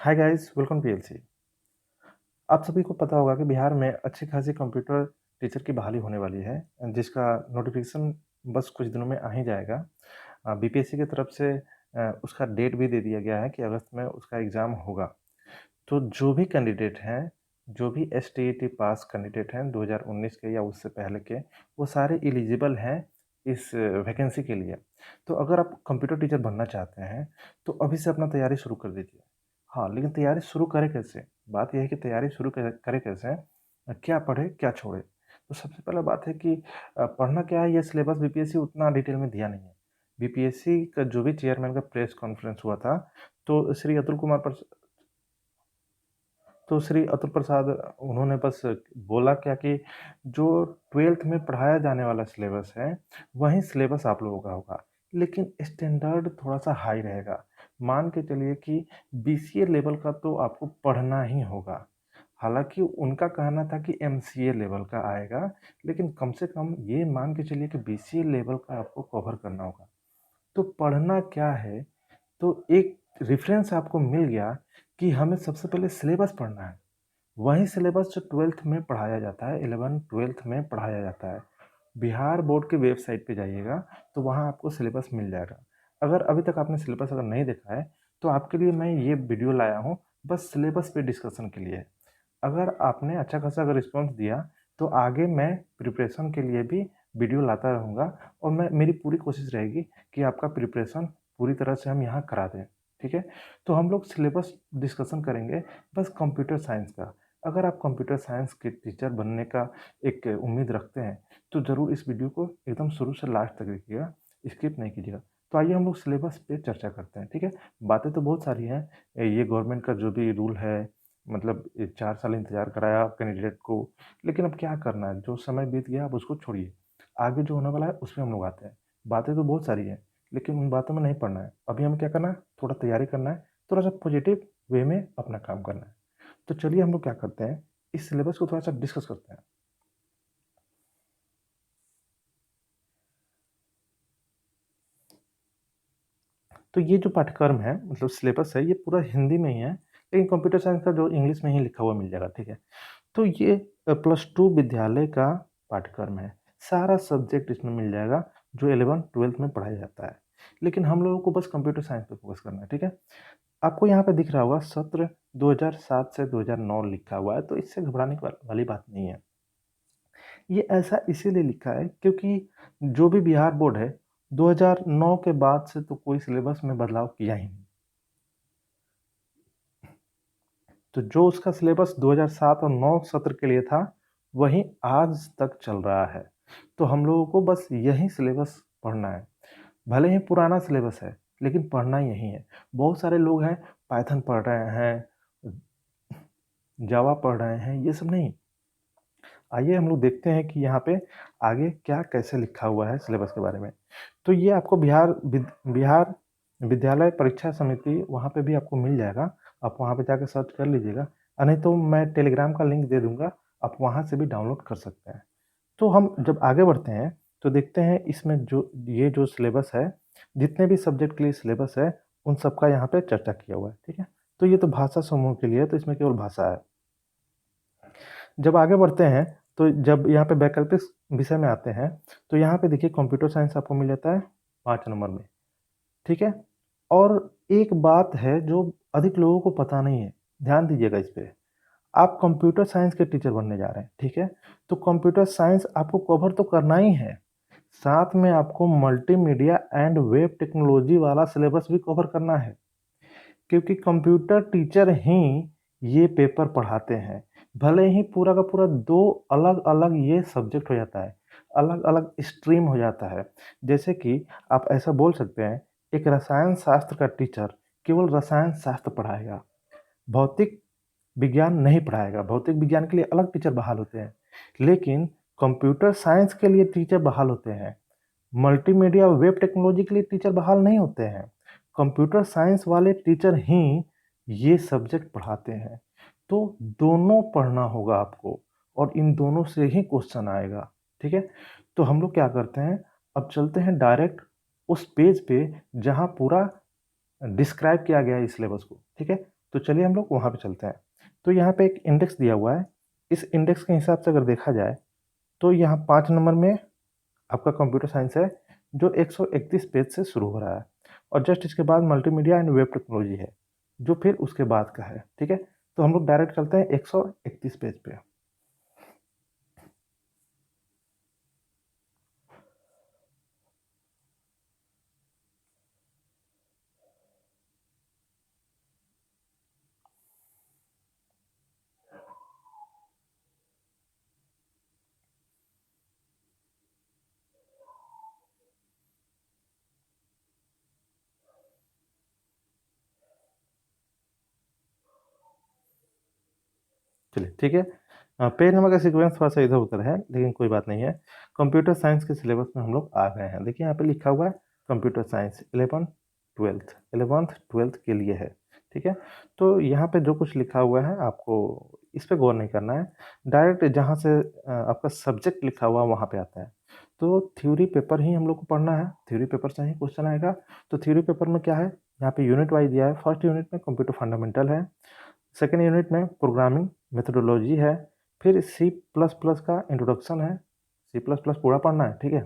Hi guys, welcome PLC. आप सभी को पता होगा कि बिहार में अच्छी खासी कंप्यूटर टीचर की बहाली होने वाली है, जिसका नोटिफिकेशन बस कुछ दिनों में आ ही जाएगा। बीपीएससी की तरफ से उसका डेट भी दे दिया गया है कि अगस्त में उसका एग्ज़ाम होगा। तो जो भी कैंडिडेट हैं, जो भी एसटीईटी पास कैंडिडेट हैं 2019 के या उससे पहले के, वो सारे एलिजिबल हैं इस वैकेंसी के लिए। तो अगर आप कंप्यूटर टीचर बनना चाहते हैं, तो अभी से अपना तैयारी शुरू कर दीजिए। हाँ, लेकिन तैयारी शुरू करें कैसे? बात ये है कि तैयारी शुरू करें कैसे? क्या पढ़ें, क्या छोड़ें? तो सबसे पहला बात है कि पढ़ना क्या है, ये सिलेबस बीपीएससी उतना डिटेल में दिया नहीं है। बीपीएससी का जो भी चेयरमैन का प्रेस कॉन्फ्रेंस हुआ था, तो श्री अतुल प्रसाद उन्होंने बस बोला क्या कि जो 12th में पढ़ाया जाने वाला सिलेबस है, वही सिलेबस आप लोगों का होगा, लेकिन स्टैंडर्ड थोड़ा-सा हाई रहेगा। मान के चलिए कि बीसीए लेवल का तो आपको पढ़ना ही होगा। हालाँकि उनका कहना था कि एमसीए लेवल का आएगा, लेकिन कम से कम ये मान के चलिए कि बीसीए लेवल का आपको कवर करना होगा। तो पढ़ना क्या है? तो एक रेफ़रेंस आपको मिल गया कि हमें सबसे पहले सिलेबस पढ़ना है। वही सिलेबस जो 12th में पढ़ाया जाता है, 11th-12th में पढ़ाया जाता है। बिहार बोर्ड की वेबसाइट पे जाइएगा, तो वहाँ आपको सिलेबस मिल जाएगा। अगर अभी तक आपने सिलेबस अगर नहीं देखा है, तो आपके लिए मैं ये वीडियो लाया हूँ, बस सिलेबस पे डिस्कशन के लिए। अगर आपने अच्छा खासा अगर रिस्पॉन्स दिया, तो आगे मैं प्रिपरेशन के लिए भी वीडियो लाता रहूँगा और मेरी पूरी कोशिश रहेगी कि आपका प्रिपरेशन पूरी तरह से हम यहाँ करा दें, ठीक है? तो हम लोग सिलेबस डिस्कशन करेंगे बस कंप्यूटर साइंस का। अगर आप कंप्यूटर साइंस के टीचर बनने का एक उम्मीद रखते हैं, तो ज़रूर इस वीडियो को एकदम शुरू से लास्ट तक देखिएगा, स्किप नहीं कीजिएगा। तो आइए हम लोग सिलेबस पे चर्चा करते हैं, ठीक है? बातें तो बहुत सारी हैं, ये गवर्नमेंट का जो भी रूल है, मतलब ये 4 साल इंतज़ार कराया कैंडिडेट को, लेकिन अब क्या करना है? जो समय बीत गया अब उसको छोड़िए। आगे जो होने वाला है उसमें हम लोग आते हैं। बातें तो बहुत सारी हैं, लेकिन उन बातों में नहीं पड़ना है। अभी हमें क्या करना है? थोड़ा तैयारी करना है, थोड़ा-सा पॉजिटिव वे में अपना काम करना है। तो चलिए हम लोग क्या करते हैं, इस सिलेबस को थोड़ा-सा डिस्कस करते हैं। तो ये जो पाठ्यक्रम है, मतलब सिलेबस है, ये पूरा हिंदी में ही है, लेकिन कंप्यूटर साइंस का जो इंग्लिश में ही लिखा हुआ मिल जाएगा, ठीक है? तो ये +2 विद्यालय का पाठ्यक्रम है। सारा सब्जेक्ट इसमें मिल जाएगा जो 11th-12th में पढ़ाया जाता है। लेकिन हम लोगों को बस कंप्यूटर साइंस पे फ़ोकस करना है, ठीक है? आपको यहाँ पे दिख रहा होगा सत्र 2007 से 2009 लिखा हुआ है, तो इससे घबराने की वाली बात नहीं है। ये ऐसा इसीलिए लिखा है क्योंकि जो भी बिहार बोर्ड है, 2009 के बाद से तो कोई सिलेबस में बदलाव किया ही नहीं। तो जो उसका सिलेबस 2007 और 9 सत्र के लिए था, वही आज तक चल रहा है। तो हम लोगों को बस यही सिलेबस पढ़ना है। भले ही पुराना सिलेबस है, लेकिन पढ़ना यही है। बहुत सारे लोग हैं, पाइथन पढ़ रहे हैं, जावा पढ़ रहे हैं, ये सब नहीं। आइए हम लोग देखते हैं कि यहाँ पे आगे क्या कैसे लिखा हुआ है सिलेबस के बारे में। तो ये आपको बिहार विद्यालय परीक्षा समिति वहाँ पे भी आपको मिल जाएगा। आप वहाँ पे जाके सर्च कर लीजिएगा, नहीं तो मैं टेलीग्राम का लिंक दे दूँगा, आप वहाँ से भी डाउनलोड कर सकते हैं। तो हम जब आगे बढ़ते हैं, तो देखते हैं इसमें जो सिलेबस है, जितने भी सब्जेक्ट के लिए सिलेबस है, उन सबका यहाँ पे चर्चा किया हुआ है, ठीक है? तो ये तो भाषा समूह के लिए है, तो इसमें केवल भाषा है। जब आगे बढ़ते हैं, तो जब यहाँ पे वैकल्पिक विषय में आते हैं, तो यहाँ पे देखिए कंप्यूटर साइंस आपको मिल जाता है 5 नंबर में, ठीक है? और एक बात है जो अधिक लोगों को पता नहीं है, ध्यान दीजिएगा इस पे। आप कंप्यूटर साइंस के टीचर बनने जा रहे हैं, ठीक है? तो कंप्यूटर साइंस आपको कवर तो करना ही है, साथ में आपको मल्टीमीडिया एंड वेब टेक्नोलॉजी वाला सिलेबस भी कवर करना है। क्योंकि कंप्यूटर टीचर ही ये पेपर पढ़ाते हैं। भले ही पूरा का पूरा 2 अलग-अलग ये सब्जेक्ट हो जाता है, अलग-अलग स्ट्रीम हो जाता है। जैसे कि आप ऐसा बोल सकते हैं, एक रसायन शास्त्र का टीचर केवल रसायन शास्त्र पढ़ाएगा, भौतिक विज्ञान नहीं पढ़ाएगा। भौतिक विज्ञान के लिए अलग टीचर बहाल होते हैं, लेकिन कंप्यूटर साइंस के लिए टीचर बहाल होते हैं। मल्टीमीडिया वेब टेक्नोलॉजी के लिए टीचर बहाल नहीं होते हैं। कंप्यूटर साइंस वाले टीचर ही ये सब्जेक्ट पढ़ाते हैं। तो दोनों पढ़ना होगा आपको और इन दोनों से ही क्वेश्चन आएगा, ठीक है? तो हम लोग क्या करते हैं, अब चलते हैं डायरेक्ट उस पेज पे जहाँ पूरा डिस्क्राइब किया गया है इस सिलेबस को, ठीक है? तो चलिए हम लोग वहाँ पे चलते हैं। तो यहाँ पे एक इंडेक्स दिया हुआ है, इस इंडेक्स के हिसाब से अगर देखा जाए तो यहाँ 5 नंबर में आपका कंप्यूटर साइंस है, जो 131 पेज से शुरू हो रहा है, और जस्ट इसके बाद मल्टीमीडिया एंड वेब टेक्नोलॉजी है, जो फिर उसके बाद का है। ठीक है, तो हम लोग डायरेक्ट चलते हैं 131 पेज पे। चलिए ठीक है, पेज नंबर का सीक्वेंस थोड़ा सा इधर उधर है, लेकिन कोई बात नहीं है। कंप्यूटर साइंस के सिलेबस में हम लोग आ गए हैं। देखिए यहाँ पे लिखा हुआ है कंप्यूटर साइंस 11th 12th के लिए है। ठीक है, तो यहाँ पे जो कुछ लिखा हुआ है आपको इस पे गौर नहीं करना है, डायरेक्ट जहाँ से आपका सब्जेक्ट लिखा हुआ वहाँ पे आता है। तो थ्योरी पेपर ही हम लोग को पढ़ना है, थ्योरी पेपर से ही क्वेश्चन आएगा। तो थ्योरी पेपर में क्या है, यहाँ पे यूनिट वाइज दिया है। फर्स्ट यूनिट में कंप्यूटर फंडामेंटल है, सेकेंड यूनिट में प्रोग्रामिंग मेथोडोलॉजी है, फिर सी प्लस प्लस का इंट्रोडक्शन है, सी प्लस प्लस पूरा पढ़ना है। ठीक है,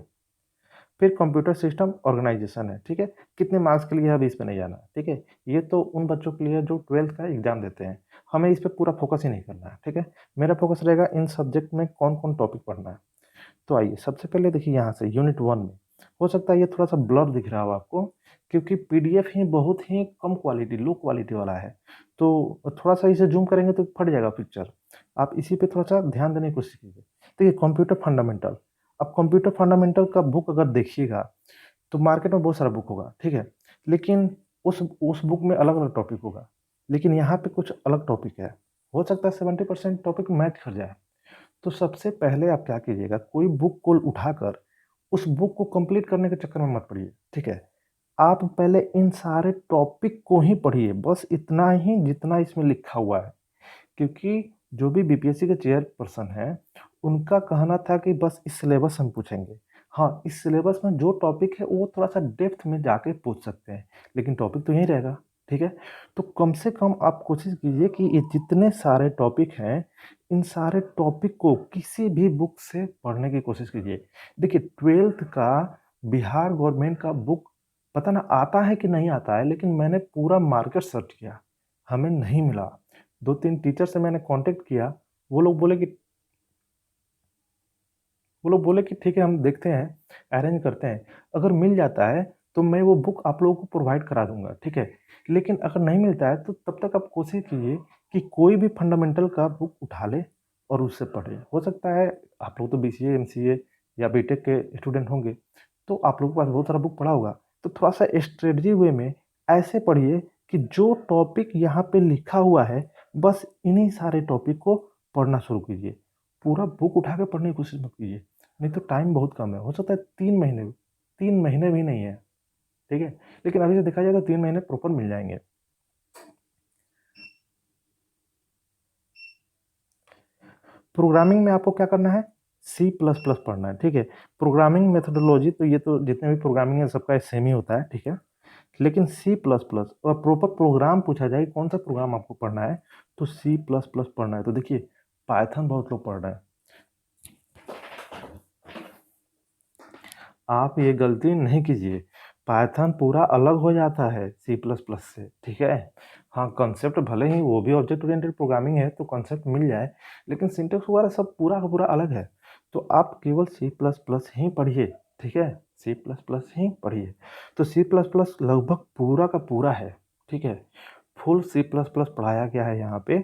फिर कंप्यूटर सिस्टम ऑर्गेनाइजेशन है। ठीक है, कितने मार्क्स के लिए है अभी इस पे नहीं जाना। ठीक है, ये तो उन बच्चों के लिए जो 12th का एग्जाम देते हैं, हमें इस पे पूरा फोकस ही नहीं करना है। ठीक है, मेरा फोकस रहेगा इन सब्जेक्ट में कौन कौन टॉपिक पढ़ना है। तो आइए सबसे पहले देखिए यहाँ से यूनिट 1 में, हो सकता है ये थोड़ा सा ब्लर दिख रहा हो आपको, क्योंकि पीडीएफ ही बहुत ही कम क्वालिटी, लो क्वालिटी वाला है। तो थोड़ा सा इसे जूम करेंगे तो फट जाएगा पिक्चर। आप इसी पे थोड़ा सा ध्यान देने की कोशिश कीजिए। देखिए कंप्यूटर फंडामेंटल, अब कंप्यूटर फंडामेंटल का बुक अगर देखिएगा तो मार्केट में बहुत सारा बुक होगा। ठीक है, लेकिन उस बुक में अलग अलग टॉपिक होगा, लेकिन यहाँ पे कुछ अलग टॉपिक है। हो सकता है 70% टॉपिक मैच कर जाए। तो सबसे पहले आप क्या कीजिएगा, कोई बुक को उठाकर उस बुक को कंप्लीट करने के चक्कर में मत पड़िए। ठीक है, आप पहले इन सारे टॉपिक को ही पढ़िए, बस इतना ही जितना इसमें लिखा हुआ है। क्योंकि जो भी बीपीएससी के चेयरपर्सन हैं, उनका कहना था कि बस इस सिलेबस हम पूछेंगे। हाँ, इस सिलेबस में जो टॉपिक है वो थोड़ा सा डेप्थ में जाके पूछ सकते हैं, लेकिन टॉपिक तो यही रहेगा। ठीक है, तो कम से कम आप कोशिश कीजिए कि ये जितने सारे टॉपिक हैं, इन सारे टॉपिक को किसी भी बुक से पढ़ने की कोशिश कीजिए। देखिए 12th का बिहार गवर्नमेंट का बुक पता ना आता है कि नहीं आता है, लेकिन मैंने पूरा मार्केट सर्च किया, हमें नहीं मिला। 2-3 टीचर से मैंने कांटेक्ट किया, वो लोग बोले कि ठीक है हम देखते हैं, अरेंज करते हैं, अगर मिल जाता है तो मैं वो बुक आप लोगों को प्रोवाइड करा दूंगा। ठीक है, लेकिन अगर नहीं मिलता है तो तब तक आप कोशिश कीजिए कि कोई भी फंडामेंटल का बुक उठा ले और उससे पढ़े। हो सकता है आप लोग तो बीसीए एमसीए या बीटेक के स्टूडेंट होंगे, तो आप लोगों के पास बहुत सारा बुक पढ़ा होगा। तो थोड़ा सा स्ट्रेटजी वे में ऐसे पढ़िए कि जो टॉपिक यहाँ पे लिखा हुआ है, बस इन्हीं सारे टॉपिक को पढ़ना शुरू कीजिए। पूरा बुक उठा के पढ़ने की कोशिश मत कीजिए, नहीं तो टाइम बहुत कम है। हो सकता है 3 महीने, 3 महीने भी नहीं है। ठीक है, लेकिन अभी से देखा जाए तो 3 महीने प्रॉपर मिल जाएंगे। प्रोग्रामिंग में आपको क्या करना है, सी प्लस प्लस पढ़ना है। ठीक है, प्रोग्रामिंग मेथोडोलॉजी तो ये तो जितने भी प्रोग्रामिंग है सबका सेम ही होता है। ठीक है, लेकिन सी प्लस प्लस और प्रॉपर प्रोग्राम पूछा जाए कौन सा प्रोग्राम आपको पढ़ना है, तो सी प्लस प्लस पढ़ना है। तो देखिए पाइथन बहुत लोग पढ़ रहे हैं, आप ये गलती नहीं कीजिए। पाइथन पूरा अलग हो जाता है सी प्लस प्लस से। ठीक है, हाँ कंसेप्ट भले ही वो भी ऑब्जेक्ट ओरिएंटेड प्रोग्रामिंग है तो कंसेप्ट मिल जाए, लेकिन सिंटेक्स वगैरह सब पूरा का पूरा अलग है। तो आप केवल सी प्लस प्लस ही पढ़िए। ठीक है, सी प्लस प्लस ही पढ़िए। तो सी प्लस प्लस लगभग पूरा का पूरा है। ठीक है, फुल सी प्लस प्लस पढ़ाया गया है यहाँ पे।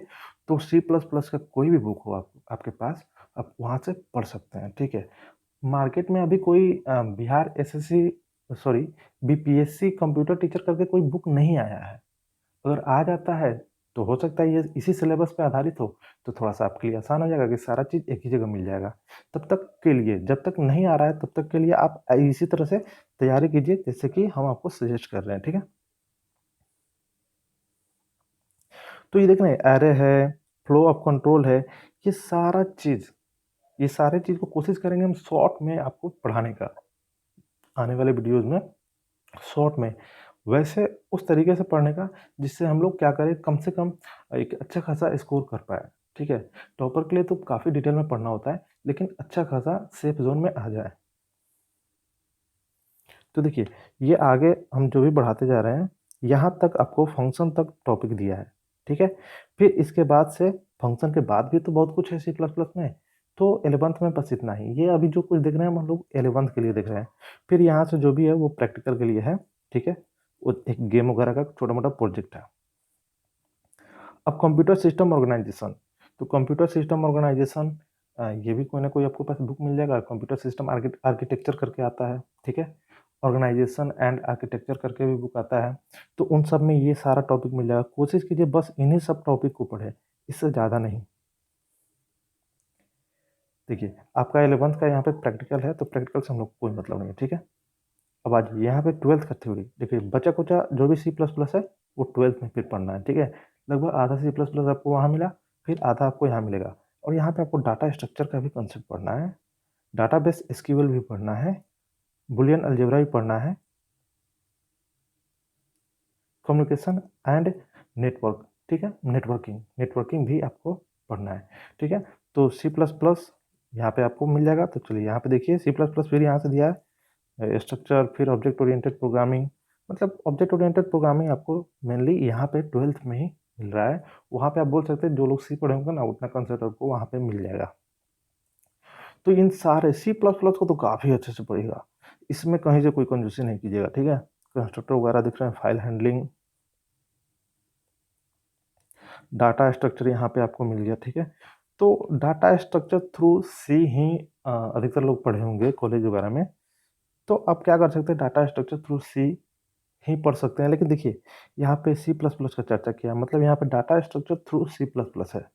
तो सी प्लस प्लस का कोई भी बुक हो आपके पास, आप वहाँ से पढ़ सकते हैं। ठीक है, मार्केट में अभी कोई Bihar SSC, sorry BPSC computer teacher करके कोई बुक नहीं आया है। अगर आ जाता है तो हो सकता है ये इसी सिलेबस पे आधारित हो, तो थोड़ा सा आपके लिए आसान हो जाएगा कि सारा चीज़ एक ही जगह मिल जाएगा। तब तक के लिए, जब तक नहीं आ रहा है तब तक के लिए आप इसी तरह से तैयारी कीजिए जैसे कि हम आपको सजेस्ट कर रहे हैं। ठीक है, तो ये देख रहे हैं एरे है, फ्लो ऑफ कंट्रोल है, ये सारा चीज़, ये सारे चीज़ को कोशिश करेंगे हम शॉर्ट में आपको पढ़ाने का, आने वाले वीडियोज़ में शॉर्ट में। वैसे उस तरीके से पढ़ने का जिससे हम लोग क्या करें, कम से कम एक अच्छा खासा स्कोर कर पाए, ठीक है। टॉपर के लिए तो काफ़ी डिटेल में पढ़ना होता है, लेकिन अच्छा खासा सेफ जोन में आ जाए। तो देखिए, ये आगे हम जो भी बढ़ाते जा रहे हैं, यहाँ तक आपको फंक्शन तक टॉपिक दिया है, ठीक है। फिर इसके बाद से फंक्शन के बाद भी तो बहुत कुछ है सी प्लस प्लस में, तो 11th में बस इतना ही। ये अभी जो कुछ देख रहे हैं हम लोग 11th के लिए देख रहे हैं। फिर यहाँ से जो भी है वो प्रैक्टिकल के लिए है, ठीक है। वो एक गेम वगैरह का छोटा मोटा प्रोजेक्ट है। अब कंप्यूटर सिस्टम ऑर्गेनाइजेशन, तो कंप्यूटर सिस्टम ऑर्गेनाइजेशन ये भी कोई ना कोई आपको पास बुक मिल जाएगा। कंप्यूटर सिस्टम आर्किटेक्चर करके आता है, ठीक है। ऑर्गेनाइजेशन एंड आर्किटेक्चर करके भी बुक आता है। तो उन सब में ये सारा टॉपिक मिल जाएगा। कोशिश कीजिए बस इन्हीं सब टॉपिक को पढ़े, इससे ज़्यादा नहीं। देखिए, आपका 11th का यहाँ पे प्रैक्टिकल है, तो प्रैक्टिकल से हम लोग को कोई मतलब नहीं है, ठीक है। अब आज यहाँ पे 12th का थ्योरी देखिए, बचा कुचा जो भी सी प्लस प्लस है वो 12th में फिर पढ़ना है, ठीक है। लगभग आधा सी प्लस प्लस आपको वहाँ मिला, फिर आधा आपको यहाँ मिलेगा। और यहाँ पे आपको डाटा स्ट्रक्चर का भी कंसेप्ट पढ़ना है, डाटाबेस एसक्यूएल भी पढ़ना है, बुलियन अलजेब्रा भी पढ़ना है, कम्युनिकेशन एंड नेटवर्क, ठीक है। नेटवर्किंग भी आपको पढ़ना है, ठीक है। तो सी प्लस प्लस यहाँ पे आपको मिल जाएगा। तो चलिए यहाँ पे देखिए, सी प्लस प्लस फिर यहाँ से दिया है स्ट्रक्चर, फिर ऑब्जेक्ट ओरिएंटेड प्रोग्रामिंग। मतलब ऑब्जेक्ट ओरिएंटेड प्रोग्रामिंग आपको मेनली यहाँ पे 12th में ही मिल रहा है। वहाँ पे आप बोल सकते हैं जो लोग सी पढ़े होंगे ना, उतना कंसेप्ट आपको वहाँ पे मिल जाएगा। तो इन सारे सी प्लस प्लस को तो काफ़ी अच्छे से पढ़िएगा, इसमें कहीं से कोई कंजूसी नहीं कीजिएगा, ठीक है। कंस्ट्रक्टर वगैरह दिख रहे हैं, फाइल हैंडलिंग, डाटा स्ट्रक्चर यहाँ पे आपको मिल गया, ठीक है। तो डाटा स्ट्रक्चर थ्रू सी ही अधिकतर लोग पढ़े होंगे कॉलेज वगैरह में। तो आप क्या कर सकते हैं, डाटा स्ट्रक्चर थ्रू सी ही पढ़ सकते हैं। लेकिन देखिए, यहाँ पे सी प्लस प्लस का चर्चा किया, मतलब यहाँ पे data structure through C plus plus है।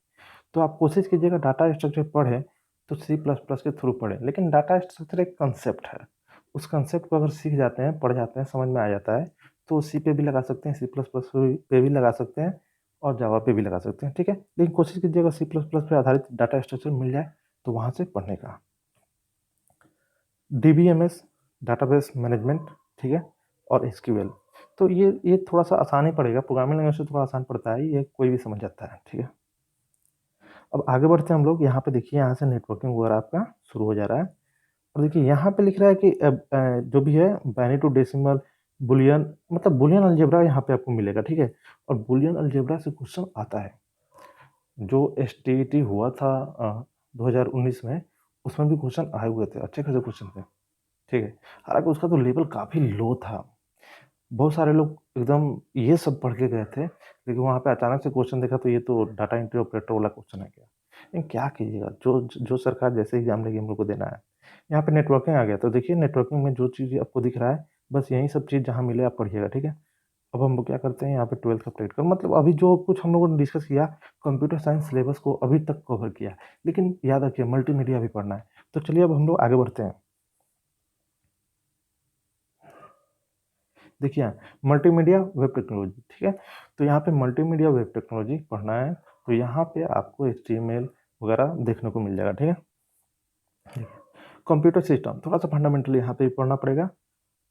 तो आप कोशिश कीजिएगा डाटा स्ट्रक्चर पढ़ें तो सी प्लस प्लस के थ्रू पढ़ें। लेकिन डाटा स्ट्रक्चर एक कंसेप्ट है, उस कंसेप्ट को अगर सीख जाते हैं, पढ़ जाते हैं, समझ में आ जाता है, तो सी पे भी लगा सकते हैं, सी प्लस प्लस पे भी लगा सकते हैं, और जावा पे भी लगा सकते हैं, ठीक है। लेकिन कोशिश कीजिएगा सी प्लस प्लस पे आधारित डाटा स्ट्रक्चर मिल जाए तो वहाँ से पढ़ने का। डीबीएमएस, डाटाबेस मैनेजमेंट, ठीक है, और एसक्यूएल। तो ये थोड़ा सा आसान ही पड़ेगा, प्रोग्रामिंग लैंग्वेज से थोड़ा आसान पड़ता है, ये कोई भी समझ जाता है, ठीक है। अब आगे बढ़ते हैं हम लोग। यहाँ पे देखिए, यहाँ से नेटवर्किंग वगैरह आपका शुरू हो जा रहा है। और देखिए यहाँ पे लिख रहा है कि जो भी है बाइनरी टू डेसिमल, बुलियन, मतलब बुलियन अलजेब्रा यहाँ पे आपको मिलेगा, ठीक है। और बुलियन अलजेब्रा से क्वेश्चन आता है। जो एसटीईटी हुआ था 2019 में, उसमें भी क्वेश्चन आए हुए थे, अच्छे खासे क्वेश्चन थे, ठीक है। हालांकि उसका तो लेवल काफ़ी लो था, बहुत सारे लोग एकदम ये सब पढ़ के गए थे, लेकिन वहाँ पे अचानक से क्वेश्चन देखा तो ये तो डाटा एंट्री ऑपरेटर वाला क्वेश्चन है क्या। लेकिन क्या कीजिएगा, जो जो सरकार जैसे एग्जाम लेगी हम लोग को देना है। यहाँ पे नेटवर्किंग आ गया, तो देखिए नेटवर्किंग में जो चीज़ आपको दिख रहा है, बस यही सब चीज़ जहाँ मिले आप पढ़िएगा, ठीक है। अब हम लोग क्या करते हैं, यहाँ पे 12th का प्रैक्टिकल, मतलब अभी जो कुछ हम लोगों ने डिस्कस किया, कंप्यूटर साइंस सिलेबस को अभी तक कवर किया, लेकिन याद रखिए मल्टीमीडिया भी पढ़ना है। तो चलिए अब हम लोग आगे बढ़ते हैं। देखिए यहाँ मल्टीमीडिया वेब टेक्नोलॉजी, ठीक है। तो यहाँ पे मल्टीमीडिया वेब टेक्नोलॉजी पढ़ना है, तो यहाँ पे आपको HTML वगैरह देखने को मिल जाएगा, ठीक है। कंप्यूटर सिस्टम थोड़ा सा फंडामेंटल यहाँ पे पढ़ना पड़ेगा।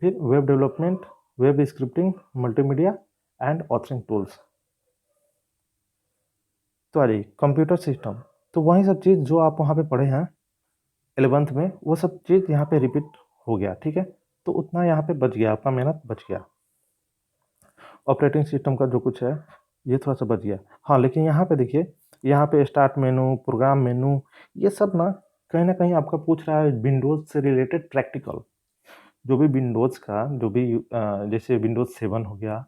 फिर web development, web scripting, multimedia and authoring tools. तो आ जाइए कंप्यूटर सिस्टम, तो वही सब चीज़ जो आप वहाँ पे पढ़े हैं 11th में, वो सब चीज़ यहाँ पे रिपीट हो गया, ठीक है। तो उतना यहाँ पे बच गया, आपका मेहनत बच गया। ऑपरेटिंग सिस्टम का जो कुछ है ये थोड़ा सा बच गया। हाँ, लेकिन यहाँ पे देखिए, यहाँ पे स्टार्ट मेनू, प्रोग्राम मेनू, ये सब ना कहीं आपका पूछ रहा है विंडोज़ से रिलेटेड प्रैक्टिकल। जो भी विंडोज़ का जो भी जैसे विंडोज़ 7 हो गया,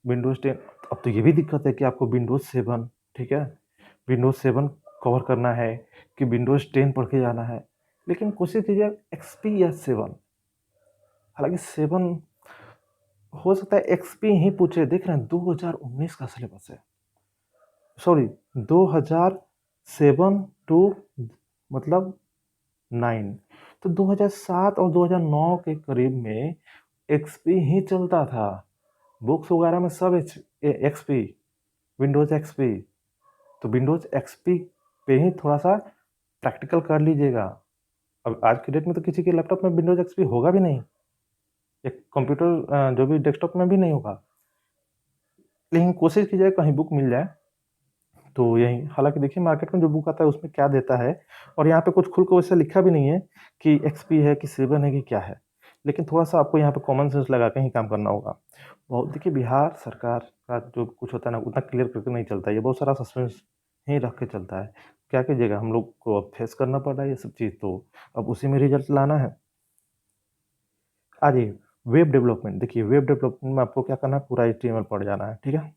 विंडोज़ 10। अब तो ये भी दिक्कत है कि आपको विंडोज़ 7, ठीक है, विंडोज़ 7 कवर करना है कि विंडोज़ 10 पढ़ के जाना है। लेकिन कोशिश कीजिए एक्सपी या 7, हालांकि 7 हो सकता है एक्सपी ही पूछे, देख रहे हैं 2019 का सिलेबस है, सॉरी 2007 टू मतलब 9। तो 2007 और 2009 के करीब में एक्सपी ही चलता था, बुक्स वगैरह में सब एक्सपी, विंडोज एक्सपी। तो विंडोज एक्सपी पे ही थोड़ा सा प्रैक्टिकल कर लीजिएगा। अब आज के डेट में तो किसी के लैपटॉप में विंडोज एक्सपी होगा भी नहीं, एक कंप्यूटर जो भी डेस्कटॉप में भी नहीं होगा, लेकिन कोशिश की जाए कहीं बुक मिल जाए तो यही। हालाँकि देखिए मार्केट में जो बुक आता है उसमें क्या देता है, और यहाँ पे कुछ खुल के वैसे लिखा भी नहीं है कि एक्सपी है कि 7 है कि क्या है। लेकिन थोड़ा-सा आपको यहाँ पे कॉमन सेंस लगा के ही काम करना होगा। बहुत देखिए बिहार सरकार का जो कुछ होता है ना उतना क्लियर करके नहीं चलता है, ये बहुत सारा सस्पेंस ही रख के चलता है। क्या कीजिएगा, हम लोग को अब फेस करना पड़ रहा है ये सब चीज़, तो अब उसी में रिज़ल्ट लाना है। आ जाइए वेब डेवलपमेंट। देखिए वेब डेवलपमेंट में आपको क्या करना है, पूरा एचटीएमएल पढ़ जाना है, ठीक है?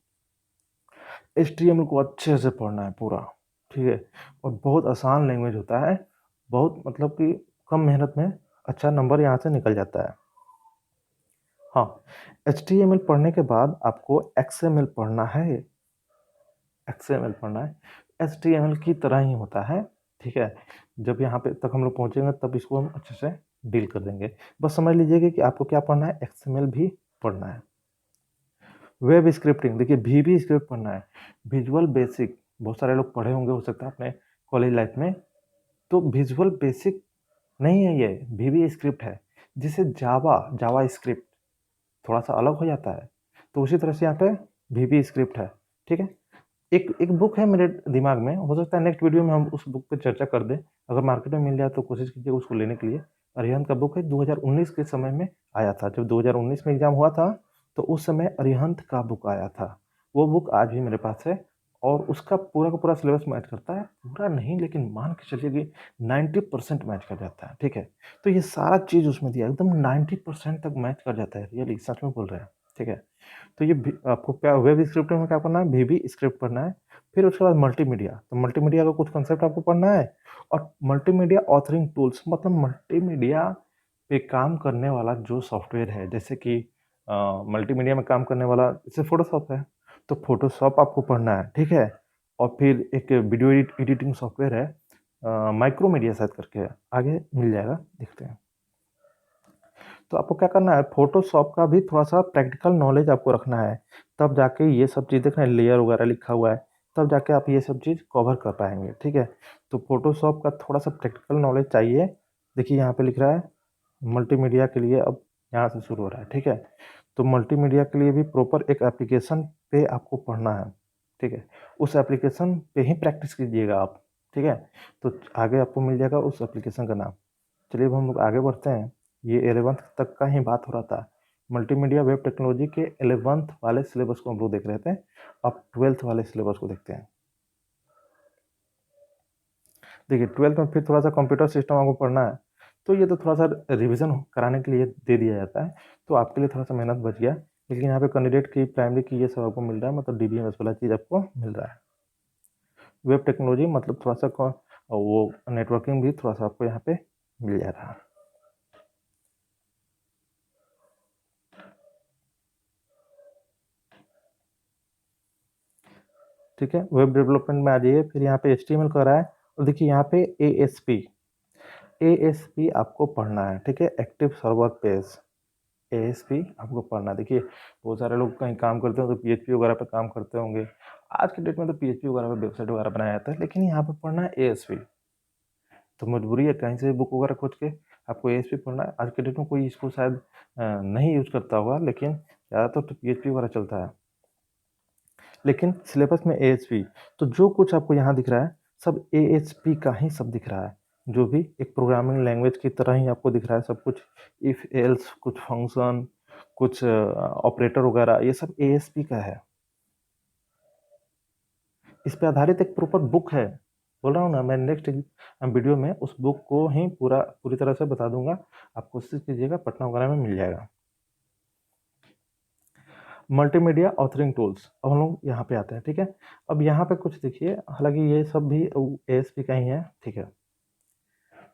एचटीएमएल को अच्छे से पढ़ना है पूरा, ठीक है? और बहुत आसान लैंग्वेज होता है, बहुत मतलब कि कम मेहनत में अच्छा नंबर यहाँ से निकल जाता है। हाँ, एचटीएमएल पढ़ने के बाद आपको एक्सएमएल पढ़ना है। एक्सएमएल पढ़ना है, एचटीएमएल की तरह ही होता है, ठीक है? जब यहाँ पे तक हम लोग पहुँचेंगे तब इसको हम अच्छे से डील कर देंगे। बस समझ लीजिएगा कि आपको क्या पढ़ना है, एक्सएमएल भी पढ़ना है। वेब स्क्रिप्टिंग, देखिए वीबी स्क्रिप्ट पढ़ना है, विजुअल बेसिक बहुत सारे लोग पढ़े होंगे हो सकता है अपने कॉलेज लाइफ में। तो विजुअल बेसिक नहीं है, ये वीबी स्क्रिप्ट है, जिसे जावा स्क्रिप्ट थोड़ा सा अलग हो जाता है। तो उसी तरह से यहाँ पे वीबी स्क्रिप्ट है, ठीक है? एक एक बुक है मेरे दिमाग में, हो सकता है नेक्स्ट वीडियो में हम उस बुक पे चर्चा कर दें। अगर मार्केट में मिल जाए तो कोशिश कीजिए उसको लेने के लिए। अरिहंत का बुक है, 2019 के समय में आया था। जब 2019 में एग्जाम हुआ था तो उस समय अरिहंत का बुक आया था। वो बुक आज भी मेरे पास है, और उसका पूरा का पूरा सिलेबस मैच करता है। पूरा नहीं, लेकिन मान के चलिए कि 90% मैच कर जाता है, ठीक है? तो ये सारा चीज़ उसमें दिया, एकदम 90% तक मैच कर जाता है, रियली सच में बोल रहे हैं, ठीक है? तो ये भी आपको क्या वेब स्क्रिप्टिंग में क्या करना है, वीबी स्क्रिप्ट पढ़ना है। फिर उसके बाद मल्टीमीडिया, तो मल्टीमीडिया का कुछ कंसेप्ट आपको पढ़ना है। और मल्टीमीडिया ऑथरिंग टूल्स मतलब मल्टीमीडिया पे काम करने वाला जो सॉफ्टवेयर है, जैसे कि मल्टीमीडिया में काम करने वाला जैसे फ़ोटोशॉप है, तो फ़ोटोशॉप आपको पढ़ना है, ठीक है? और फिर एक वीडियो एडिटिंग सॉफ्टवेयर है, माइक्रोमीडिया शायद करके है, आगे मिल जाएगा, देखते हैं। तो आपको क्या करना है, फ़ोटोशॉप का भी थोड़ा-सा प्रैक्टिकल नॉलेज आपको रखना है, तब जाके ये सब चीज़ देख रहे हैं लेयर वगैरह लिखा हुआ है, तब जाके आप ये सब चीज़ कवर कर पाएँगे, ठीक है? तो फ़ोटोशॉप का थोड़ा-सा प्रैक्टिकल नॉलेज चाहिए। देखिए यहाँ पे लिख रहा है मल्टीमीडिया के लिए, अब यहाँ से शुरू हो रहा है, ठीक है? तो मल्टीमीडिया के लिए भी प्रॉपर एक एप्लीकेशन पे आपको पढ़ना है, ठीक है? उस एप्लीकेशन पे ही प्रैक्टिस कीजिएगा आप, ठीक है? तो आगे आपको मिल जाएगा उस एप्लीकेशन का नाम। चलिए अब हम लोग आगे बढ़ते हैं। ये 11th तक का ही बात हो रहा था। मल्टीमीडिया वेब टेक्नोलॉजी के 11th वाले सिलेबस को हम लोग देख रहे थे। अब 12th वाले सिलेबस को देखते हैं। देखिए 12th में फिर थोड़ा-सा कंप्यूटर सिस्टम आपको पढ़ना है, तो ये तो थोड़ा-सा रिवीजन कराने के लिए दे दिया जाता है, तो आपके लिए थोड़ा-सा मेहनत बच गया। लेकिन यहाँ पे कैंडिडेट की प्राइमरी की ये सब आपको मिल रहा है, मतलब डीबीएमएस वाला चीज़ आपको मिल रहा है। वेब टेक्नोलॉजी मतलब थोड़ा-सा वो नेटवर्किंग भी थोड़ा-सा आपको यहाँ पे मिल जा रहा है। ठीक है, वेब डेवलपमेंट में आ जाइए, फिर यहाँ पे एचटीएमएल कर रहा है, और देखिए यहाँ पे एएसपी एएसपी आपको पढ़ना है, ठीक है? एक्टिव सर्वर पेज, एएसपी आपको पढ़ना है। देखिए बहुत सारे लोग कहीं काम करते हैं तो पीएचपी वगैरह पे काम करते होंगे। आज के डेट में तो पीएचपी वगैरह पे वेबसाइट वगैरह बनाया जाता है, लेकिन यहाँ पे पढ़ना है एएसपी। तो मजबूरी है कहीं से बुक वगैरह खोज के आपको एएसपी पढ़ना है। आज के डेट में कोई इसको शायद नहीं यूज करता होगा, लेकिन ज़्यादातर तो पीएचपी वगैरह चलता है। लेकिन सिलेबस में एएचपी, तो जो कुछ आपको यहाँ दिख रहा है सब एएचपी का ही सब दिख रहा है। जो भी एक प्रोग्रामिंग लैंग्वेज की तरह ही आपको दिख रहा है सब कुछ। इफ एल्स, कुछ फंक्शन, कुछ ऑपरेटर वगैरह, ये सब एएचपी का है। इस पे आधारित एक प्रॉपर बुक है। बोल रहा हूँ ना, मैं नेक्स्ट वीडियो में उस बुक को ही पूरी तरह से बता दूंगा। आप कोशिश कीजिएगा, पटना वगैरह में मिल जाएगा। मल्टीमीडिया ऑथरिंग टूल्स, अब हम लोग यहाँ पे आते हैं, ठीक है? अब यहाँ पे कुछ देखिए, हालांकि ये सब भी एएसपी का ही है, ठीक है?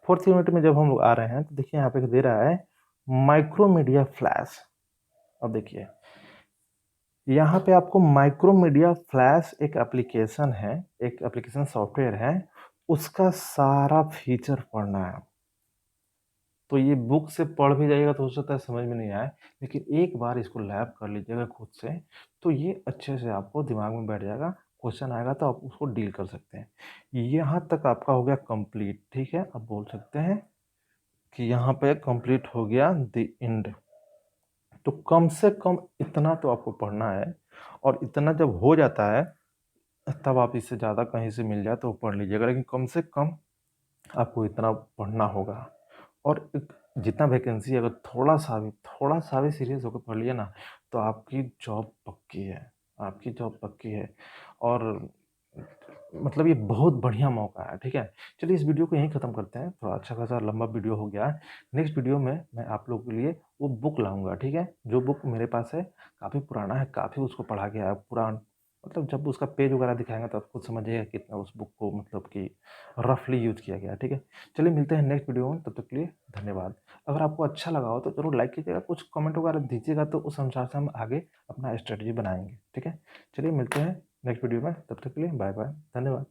फोर्थ यूनिट में जब हम लोग आ रहे हैं तो देखिए यहाँ पे दे रहा है माइक्रोमीडिया फ्लैश। अब देखिए यहाँ पे आपको माइक्रोमीडिया फ्लैश एक एप्लीकेशन है, एक एप्लीकेशन सॉफ्टवेयर है, उसका सारा फीचर पढ़ना है। तो ये बुक से पढ़ भी जाइएगा तो हो सकता है समझ में नहीं आए, लेकिन एक बार इसको लैब कर लीजिएगा खुद से, तो ये अच्छे से आपको दिमाग में बैठ जाएगा। क्वेश्चन आएगा तो आप उसको डील कर सकते हैं। यहाँ तक आपका हो गया कंप्लीट, ठीक है? अब बोल सकते हैं कि यहाँ पे कंप्लीट हो गया द एंड। तो कम से कम इतना तो आपको पढ़ना है, और इतना जब हो जाता है तब आप इससे ज़्यादा कहीं से मिल जाए तो पढ़ लीजिएगा, लेकिन कम से कम आपको इतना पढ़ना होगा। और एक जितना वैकेंसी अगर थोड़ा-सा भी सीरियस होकर पढ़ लिए ना, तो आपकी जॉब पक्की है, आपकी जॉब पक्की है। और मतलब ये बहुत बढ़िया मौका है, ठीक है? चलिए इस वीडियो को यहीं ख़त्म करते हैं, थोड़ा अच्छा खासा लंबा वीडियो हो गया है। नेक्स्ट वीडियो में मैं आप लोगों के लिए वो बुक लाऊँगा, ठीक है? जो बुक मेरे पास है, काफ़ी पुराना है, काफ़ी उसको पढ़ा गया है, मतलब जब उसका पेज वगैरह दिखाएँगे तो आप खुद समझिएगा कितना उस बुक को मतलब कि रफ़ली यूज़ किया गया है, ठीक है? चलिए मिलते हैं नेक्स्ट वीडियो में, तब तक के लिए धन्यवाद। अगर आपको अच्छा लगा हो तो ज़रूर लाइक कीजिएगा, कुछ कमेंट वगैरह दीजिएगा तो उस अनुसार से हम आगे अपना स्ट्रैटेजी बनाएँगे, ठीक है? चलिए मिलते हैं नेक्स्ट वीडियो में, तब तक के लिए बाय-बाय, धन्यवाद।